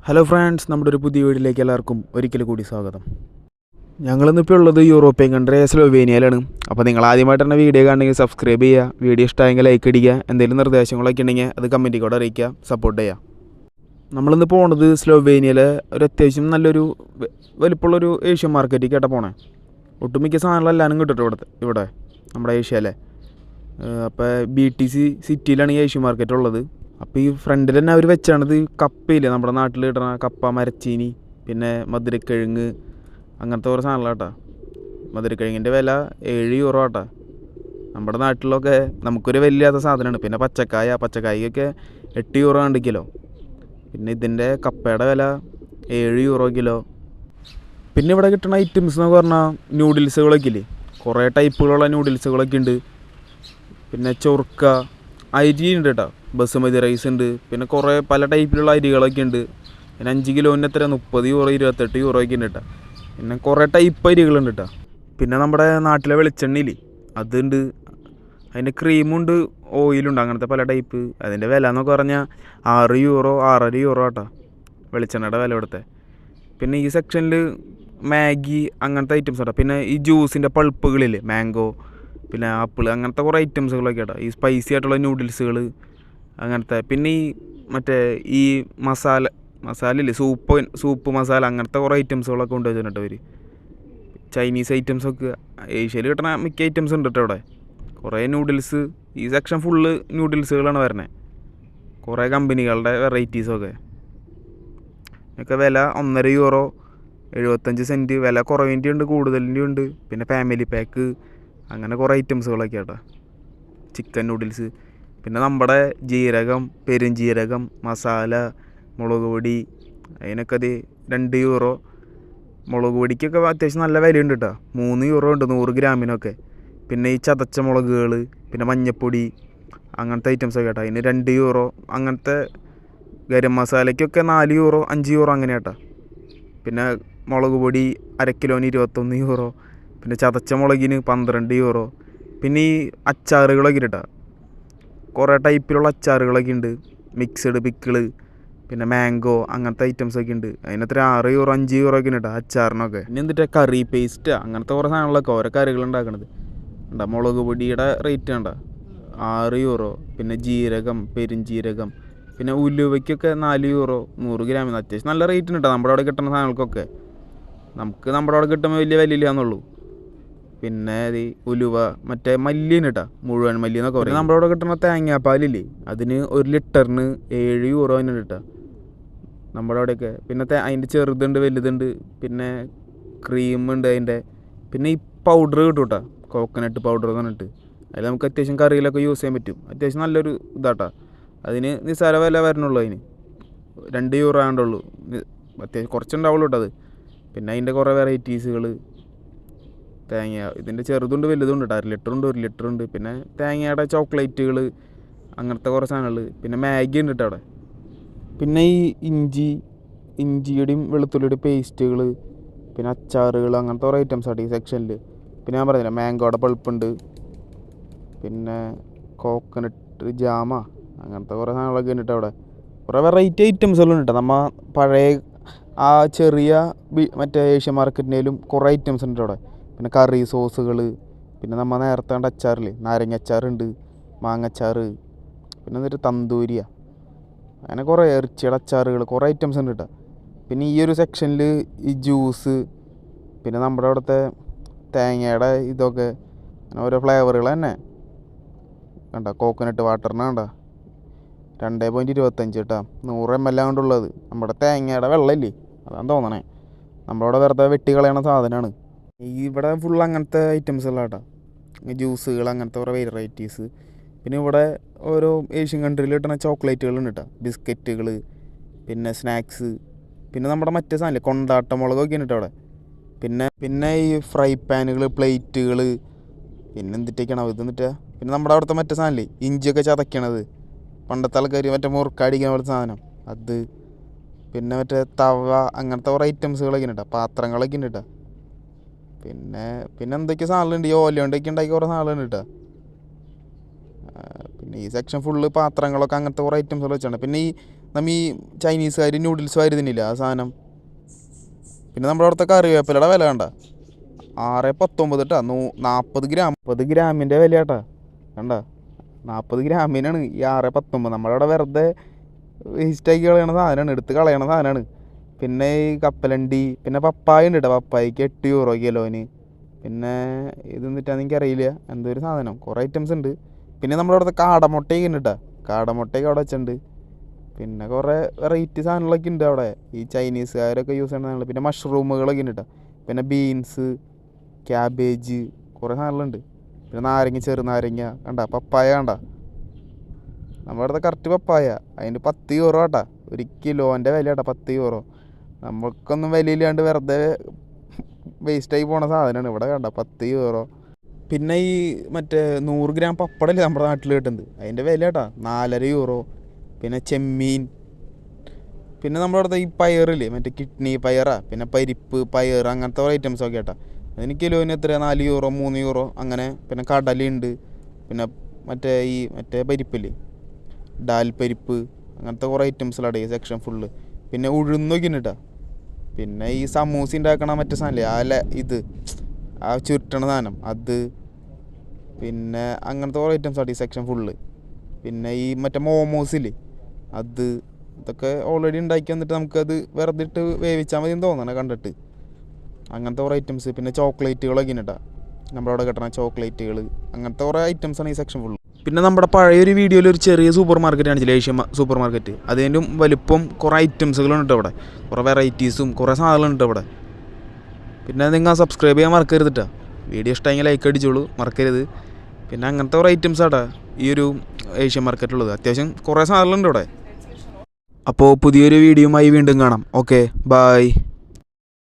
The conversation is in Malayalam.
ഹലോ ഫ്രണ്ട്സ്, നമ്മുടെ ഒരു പുതിയ വീഡിയോയിലേക്ക് എല്ലാവർക്കും ഒരിക്കൽ കൂടി സ്വാഗതം. ഞങ്ങളിന്നിപ്പോൾ ഉള്ളത് യൂറോപ്യൻ കൺട്രി സ്ലോവേനിയയിലാണ്. അപ്പോൾ നിങ്ങൾ ആദ്യമായിട്ട് തന്നെ വീഡിയോ കാണണമെങ്കിൽ സബ്സ്ക്രൈബ് ചെയ്യുക, വീഡിയോ ഇഷ്ടമായെങ്കിൽ ലൈക്ക് അടിക്കുക, എന്തെങ്കിലും നിർദ്ദേശങ്ങളൊക്കെ ഉണ്ടെങ്കിൽ അത് കമൻറ്റിൽ കൂടെ അറിയിക്കുക, സപ്പോർട്ട് ചെയ്യുക. നമ്മളിന്ന് പോകുന്നത് സ്ലോവേനിയയിലെ ഒരു അത്യാവശ്യം നല്ലൊരു വലിപ്പമുള്ളൊരു ഏഷ്യൻ മാർക്കറ്റിലേക്കാണ് പോണേ. ഒട്ടുമിക്ക സാധനങ്ങളെല്ലാവരും കിട്ടും ഇവിടെ നമ്മുടെ ഏഷ്യയിലെ. അപ്പോൾ BTC സിറ്റിയിലാണ് ഈ ഏഷ്യൻ മാർക്കറ്റ് ഉള്ളത്. അപ്പോൾ ഈ ഫ്രണ്ടിൽ തന്നെ അവർ വെച്ചാണത് കപ്പയില്ലേ, നമ്മുടെ നാട്ടിൽ കിട്ടുന്ന കപ്പ, മരച്ചീനി, പിന്നെ മധുരക്കിഴങ്ങ്, അങ്ങനത്തെ കുറേ സാധനങ്ങളാട്ടാ. മധുരക്കിഴങ്ങിൻ്റെ വില 7 യൂറോ ആട്ടാ. നമ്മുടെ നാട്ടിലൊക്കെ നമുക്കൊരു വലിയാത്ത സാധനമാണ്. പിന്നെ പച്ചക്കായ്ക്കൊക്കെ 8 യൂറോ ഉണ്ട് കിലോ. പിന്നെ ഇതിൻ്റെ കപ്പയുടെ വില 7 യൂറോ കിലോ. പിന്നെ ഇവിടെ കിട്ടുന്ന ഐറ്റംസ് എന്നൊക്കെ പറഞ്ഞാൽ നൂഡിൽസുകളൊക്കെ ഇല്ലേ, കുറേ ടൈപ്പുകളുള്ള നൂഡിൽസുകളൊക്കെ ഉണ്ട്. പിന്നെ ചൊറുക്ക അരി ഉണ്ട് കേട്ടോ, ബസുമതി റൈസ് ഉണ്ട്. പിന്നെ കുറേ പല ടൈപ്പിലുള്ള അരികളൊക്കെ ഉണ്ട്. പിന്നെ 5 കിലോന് എത്ര 30 യൂറോ 28 യൂറോ ഒക്കെ ഉണ്ട് കേട്ടോ. പിന്നെ കുറേ ടൈപ്പ് അരികളുണ്ട് കേട്ടോ. പിന്നെ നമ്മുടെ നാട്ടിലെ വെളിച്ചെണ്ണയില്ലേ അതുണ്ട്, അതിൻ്റെ ക്രീമുണ്ട്, ഓയിലുണ്ട്, അങ്ങനത്തെ പല ടൈപ്പ്. അതിൻ്റെ വില എന്നൊക്കെ പറഞ്ഞാൽ 6 യൂറോ 6.5 യൂറോ കേട്ടോ വെളിച്ചെണ്ണയുടെ വില ഇവിടുത്തെ. പിന്നെ ഈ സെക്ഷനിൽ മാഗി അങ്ങനത്തെ ഐറ്റംസ് കേട്ടോ. പിന്നെ ഈ ജ്യൂസിൻ്റെ പൾപ്പുകളില്ലേ, മാംഗോ, പിന്നെ ആപ്പിൾ, അങ്ങനത്തെ കുറേ ഐറ്റംസുകളൊക്കെ കേട്ടോ. ഈ സ്പൈസി ആയിട്ടുള്ള നൂഡിൽസുകൾ അങ്ങനത്തെ. പിന്നെ ഈ മറ്റേ ഈ മസാലയില്ലേ, സൂപ്പ് മസാല, അങ്ങനത്തെ കുറേ ഐറ്റംസുകളൊക്കെ കൊണ്ടുവച്ചിട്ടുണ്ട് അവർ. ചൈനീസ് ഐറ്റംസൊക്കെ ഏഷ്യയിൽ കിട്ടുന്ന മിക്ക ഐറ്റംസ് ഉണ്ട് കേട്ടോ ഇവിടെ. കുറേ നൂഡിൽസ്, ഈ സെക്ഷൻ ഫുള്ള് നൂഡിൽസുകളാണ് വരുന്നത്. കുറേ കമ്പനികളുടെ വെറൈറ്റീസൊക്കെ. ഒക്കെ വില 1.5 യൂറോ 75 സെൻറ്റ്. വില കുറവിൻ്റെ ഉണ്ട്, കൂടുതലിൻ്റെ ഉണ്ട്. പിന്നെ ഫാമിലി പാക്ക്, അങ്ങനെ കുറേ ഐറ്റംസുകളൊക്കെ കേട്ടോ. ചിക്കൻ നൂഡിൽസ്, പിന്നെ നമ്മുടെ ജീരകം, പെരുംജീരകം, മസാല, മുളക് പൊടി, അതിനൊക്കെ അത് 2 യൂറോ. മുളക് പൊടിക്കൊക്കെ അത്യാവശ്യം നല്ല വിലയുണ്ട് കേട്ടോ. 3 യൂറോ ഉണ്ട് 100 ഗ്രാമിനൊക്കെ. പിന്നെ ഈ ചതച്ച മുളകുകൾ, പിന്നെ മഞ്ഞൾപ്പൊടി, അങ്ങനത്തെ ഐറ്റംസൊക്കെ കേട്ടോ. അതിന് 2 യൂറോ. അങ്ങനത്തെ ഗരം മസാലയ്ക്കൊക്കെ 4 യൂറോ 5 യൂറോ അങ്ങനെ കേട്ടോ. പിന്നെ മുളക് പൊടി 1 കിലോന് 21 യൂറോ. പിന്നെ ചതച്ച മുളകിന് 12 യൂറോ. പിന്നെ ഈ അച്ചാറുകളൊക്കെ കേട്ടോ, കുറേ ടൈപ്പിലുള്ള അച്ചാറുകളൊക്കെ ഉണ്ട്. മിക്സഡ് പിക്കിള്, പിന്നെ മാംഗോ, അങ്ങനത്തെ ഐറ്റംസൊക്കെ ഉണ്ട്. അതിനത്ര 6 യൂറോ 5 യൂറോ ഒക്കെ ഉണ്ട് കേട്ടോ അച്ചാറിനൊക്കെ. പിന്നെ എന്നിട്ട് കറി പേസ്റ്റ്, അങ്ങനത്തെ കുറേ സാധനങ്ങളൊക്കെ ഓരോ കറികൾ ഉണ്ടാക്കണത് ഉണ്ടോ. മുളക് പൊടിയുടെ റേറ്റ് കണ്ടോ 6 യൂറോ. പിന്നെ ജീരകം, പെരുംജീരകം, പിന്നെ ഉലുവയ്ക്കൊക്കെ 4 യൂറോ 100 ഗ്രാമിന്. അത്യാവശ്യം നല്ല റേറ്റ് ഉണ്ട് കേട്ടോ നമ്മുടെ അവിടെ കിട്ടുന്ന സാധനങ്ങൾക്കൊക്കെ. നമുക്ക് നമ്മുടെ അവിടെ കിട്ടുമ്പോൾ വലിയ വിലയില്ല എന്നുള്ളൂ. പിന്നെ ഈ ഉലുവ, മറ്റേ മല്ലിന് കേട്ടോ, മുഴുവൻ മല്ലി എന്നൊക്കെ പറയും. നമ്മുടെ അവിടെ കിട്ടുന്ന തേങ്ങാപ്പാലില്ലേ അതിന് 1 ലിറ്ററിന് 7 യൂറോ തന്നെ കേട്ടോ നമ്മുടെ അവിടെയൊക്കെ. പിന്നെ അതിൻ്റെ ചെറുതുണ്ട്, വലുതുണ്ട്. പിന്നെ ക്രീമുണ്ട് അതിൻ്റെ. പിന്നെ ഈ പൗഡർ കിട്ടും കേട്ടോ, കോക്കനട്ട് പൗഡർ എന്ന് പറഞ്ഞിട്ട്. അതിൽ നമുക്ക് അത്യാവശ്യം കറിയിലൊക്കെ യൂസ് ചെയ്യാൻ പറ്റും. അത്യാവശ്യം നല്ലൊരു ഇതാട്ടോ. അതിന് നിസ്സാര വില വരണുള്ളൂ. അതിന് 2 യൂറോ ആണ്ടുള്ളൂ. അത്യാവശ്യം കുറച്ചുണ്ടാവുള്ളൂ കേട്ടോ അത്. പിന്നെ അതിൻ്റെ കുറേ വെറൈറ്റീസുകൾ, തേങ്ങ ഇതിൻ്റെ ചെറുതുണ്ട് വലുതുണ്ട് കേട്ടോ. 1 ലിറ്ററുണ്ട് 1 ലിറ്ററുണ്ട്. പിന്നെ തേങ്ങയുടെ ചോക്ലേറ്റുകൾ, അങ്ങനത്തെ കുറേ സാധനങ്ങൾ. പിന്നെ മാഗി ഉണ്ട് കേട്ടോ അവിടെ. പിന്നെ ഈ ഇഞ്ചിയുടെയും വെളുത്തുള്ളിയുടെ പേസ്റ്റുകൾ, പിന്നെ അച്ചാറുകൾ, അങ്ങനത്തെ കുറേ ഐറ്റംസ് ആട്ടോ ഈ സെക്ഷനിൽ. പിന്നെ ഞാൻ പറഞ്ഞില്ല മാംഗോയുടെ പൾപ്പുണ്ട്. പിന്നെ കോക്കനട്ട് ജാമ, അങ്ങനത്തെ കുറേ സാധനങ്ങളൊക്കെ ഉണ്ട് അവിടെ. കുറേ വെറൈറ്റി ഐറ്റംസുകളും ഉണ്ട് കേട്ടോ. നമ്മൾ പഴയ ആ ചെറിയ മറ്റേ ഏഷ്യൻ മാർക്കറ്റിൻ്റെയിലും കുറേ ഐറ്റംസ് ഉണ്ട് അവിടെ. പിന്നെ കറി സോസുകൾ, പിന്നെ നമ്മൾ നേരത്തെ കണ്ട അച്ചാറില്ലേ, നാരങ്ങ അച്ചാറുണ്ട്, മാങ്ങച്ചാറ്, പിന്നെ എന്നിട്ട് തന്തൂരിയ, അങ്ങനെ കുറേ ഇറച്ചിയുടെ അച്ചാറുകൾ, കുറേ ഐറ്റംസ് ഉണ്ട് കേട്ടോ. പിന്നെ ഈ ഒരു സെക്ഷനിൽ ഈ ജ്യൂസ്, പിന്നെ നമ്മുടെ അവിടുത്തെ തേങ്ങയുടെ ഇതൊക്കെ, അങ്ങനെ ഓരോ ഫ്ലേവറുകൾ തന്നെ കണ്ട. കോക്കനട്ട് വാട്ടറിന് കണ്ട 2.25 കേട്ടോ, 100 ml കൊണ്ടുള്ളത്. നമ്മുടെ തേങ്ങയുടെ വെള്ളമില്ലേ അതാണ് തോന്നണേ, നമ്മളവിടെ വെറുതെ വെട്ടിക്കളയണ സാധനമാണ്. ഇവിടെ ഫുൾ അങ്ങനത്തെ ഐറ്റംസുകളാണ് കേട്ടോ, ജ്യൂസുകൾ, അങ്ങനത്തെ കുറേ വെറൈറ്റീസ്. പിന്നെ ഇവിടെ ഓരോ ഏഷ്യൻ കൺട്രിയിൽ കിട്ടുന്ന ചോക്ലേറ്റുകളുണ്ട് കേട്ടോ, ബിസ്ക്കറ്റുകൾ, പിന്നെ സ്നാക്സ്. പിന്നെ നമ്മുടെ മറ്റേ സാധനമില്ലേ കൊണ്ടാട്ട മുളകൊക്കെ ഉണ്ട് കേട്ടോ അവിടെ. പിന്നെ ഈ ഫ്രൈ പാനുകൾ, പ്ലേറ്റുകൾ, പിന്നെ എന്തിട്ടൊക്കെയാണോ ഇത് എന്നിട്ടാ. പിന്നെ നമ്മുടെ അവിടുത്തെ മറ്റേ സാധനമില്ലേ ഇഞ്ചിയൊക്കെ ചതയ്ക്കണത്, പണ്ടത്തെ ആൾക്കാർ മറ്റേ മുറുക്കടിക്കുന്ന പോലത്തെ സാധനം അത്. പിന്നെ മറ്റേ തവ, അങ്ങനത്തെ കുറേ ഐറ്റംസുകളൊക്കെ ഉണ്ട് കേട്ടോ, പാത്രങ്ങളൊക്കെ ഉണ്ട് കേട്ടോ. പിന്നെ എന്തൊക്കെ സാധനങ്ങളുണ്ട്, ഈ ഓല കൊണ്ടൊക്കെ ഉണ്ടാക്കി കുറേ സാധനങ്ങളുണ്ട് കേട്ടോ. പിന്നെ ഈ സെക്ഷൻ ഫുള്ള് പാത്രങ്ങളൊക്കെ അങ്ങനത്തെ കുറേ ഐറ്റംസുകൾ വെച്ചാണ്. പിന്നെ ഈ നമ്മ ഈ ചൈനീസുകാർ നൂഡിൽസ് വരുന്നില്ല ആ സാധനം. പിന്നെ നമ്മുടെ അവിടുത്തെ കറിവേപ്പിലയുടെ വില കണ്ട 6.19 കേട്ടോ. 40 ഗ്രാം 40 ഗ്രാമിൻ്റെ വില കേട്ടാ കണ്ട. 40 ഗ്രാമിനാണ് ഈ 6.19. നമ്മളവിടെ വെറുതെ വേസ്റ്റാക്കി കളയണ സാധനമാണ്, എടുത്ത് കളയണ സാധനമാണ്. പിന്നെ ഈ കപ്പലണ്ടി, പിന്നെ പപ്പായ ഉണ്ട് കേട്ടോ. പപ്പായക്ക് 8 യൂറോ കിലോന്. പിന്നെ ഇത് എന്നിട്ടാന്ന് എനിക്കറിയില്ല, എന്തോ ഒരു സാധനം. കുറേ ഐറ്റംസ് ഉണ്ട്. പിന്നെ നമ്മുടെ അവിടുത്തെ കാടമുട്ടയൊക്കെ ഉണ്ട് കേട്ടോ. കാടമുട്ടയൊക്കെ അവിടെ വെച്ചിട്ടുണ്ട്. പിന്നെ കുറേ വെറൈറ്റി സാധനങ്ങളൊക്കെ ഉണ്ട് അവിടെ, ഈ ചൈനീസുകാരൊക്കെ യൂസ് ചെയ്യുന്ന സാധനങ്ങൾ. പിന്നെ മഷ്റൂമുകളൊക്കെ ഉണ്ട് കേട്ടോ. പിന്നെ ബീൻസ്, ക്യാബേജ്, കുറേ സാധനങ്ങളുണ്ട്. പിന്നെ നാരങ്ങ, ചെറുനാരങ്ങ കണ്ട. പപ്പായ കണ്ട, നമ്മുടെ അടുത്ത കറക്റ്റ് പപ്പായ. അതിന് 10 യൂറോ കേട്ടാ. 1 കിലോൻ്റെ വില കേട്ടോ 10 യൂറോ. നമുക്കൊന്നും വിലയില്ലാണ്ട് വെറുതെ വേസ്റ്റായി പോണ സാധനമാണ്. ഇവിടെ കണ്ട 10 യൂറോ. പിന്നെ ഈ മറ്റേ 100 ഗ്രാം പപ്പടല്ലേ നമ്മുടെ നാട്ടിൽ കിട്ടുന്നത്, അതിൻ്റെ വില കേട്ടാ 4.5 യൂറോ. പിന്നെ ചെമ്മീൻ, പിന്നെ നമ്മുടെ അടുത്ത ഈ പയറില്ലേ, മറ്റേ കിഡ്നി പയറാ, പിന്നെ പരിപ്പ് പയർ, അങ്ങനത്തെ കുറേ ഐറ്റംസൊക്കെ കേട്ടാ. അതിന് കിലോന് എത്ര 4 യൂറോ 3 യൂറോ അങ്ങനെ. പിന്നെ കടലുണ്ട്. പിന്നെ മറ്റേ പരിപ്പില്ലേ, ഡാൽ പരിപ്പ്, അങ്ങനത്തെ കുറേ ഐറ്റംസിലാണ് ഈ സെക്ഷൻ ഫുള്ള്. പിന്നെ ഉഴുന്നൊക്കെ ഉണ്ട് കേട്ടോ. പിന്നെ ഈ സമൂസ ഉണ്ടാക്കണ മറ്റേ സാധനമില്ലേ, ആ ചുരുട്ടണ സാധനം അത്. പിന്നെ അങ്ങനത്തെ കുറേ ഐറ്റംസാണ് ഈ സെക്ഷൻ ഫുള്ള്. പിന്നെ ഈ മറ്റേ മോമോസില്ലേ അത്, ഇതൊക്കെ ഓൾറെഡി ഉണ്ടാക്കി വന്നിട്ട് നമുക്കത് വെറുതെ ഇട്ട് വേവിച്ചാൽ മതി എന്ന് തോന്നണം കണ്ടിട്ട്. അങ്ങനത്തെ കുറേ ഐറ്റംസ്. പിന്നെ ചോക്ലേറ്റുകളൊക്കെ ഉണ്ട് കേട്ടോ, നമ്മളവിടെ കിട്ടണ ചോക്ലേറ്റുകൾ. അങ്ങനത്തെ കുറേ ഐറ്റംസാണ് ഈ സെക്ഷൻ ഫുള്ള്. പിന്നെ നമ്മുടെ പഴയൊരു വീഡിയോയിൽ ഒരു ചെറിയ സൂപ്പർ മാർക്കറ്റ് കാണിച്ചില്ല, ഏഷ്യൻ സൂപ്പർ മാർക്കറ്റ്. അതിൻ്റെ വലുപ്പം കുറേ ഐറ്റംസുകളുണ്ട് അവിടെ, കുറേ വെറൈറ്റീസും കുറേ സാധനങ്ങളുണ്ട് അവിടെ. പിന്നെ നിങ്ങൾ സബ്സ്ക്രൈബ് ചെയ്യാൻ മറക്കരുത് കേട്ടോ. വീഡിയോ ഇഷ്ടമെങ്കിൽ ലൈക്ക് അടിച്ചോളൂ, മറക്കരുത്. പിന്നെ അങ്ങനത്തെ കുറേ ഐറ്റംസാണ് ഈ ഒരു ഏഷ്യൻ മാർക്കറ്റുള്ളത്. അത്യാവശ്യം കുറേ സാധനങ്ങളുണ്ട് ഇവിടെ. അപ്പോൾ പുതിയൊരു വീഡിയോയുമായി വീണ്ടും കാണാം. Okay, bye.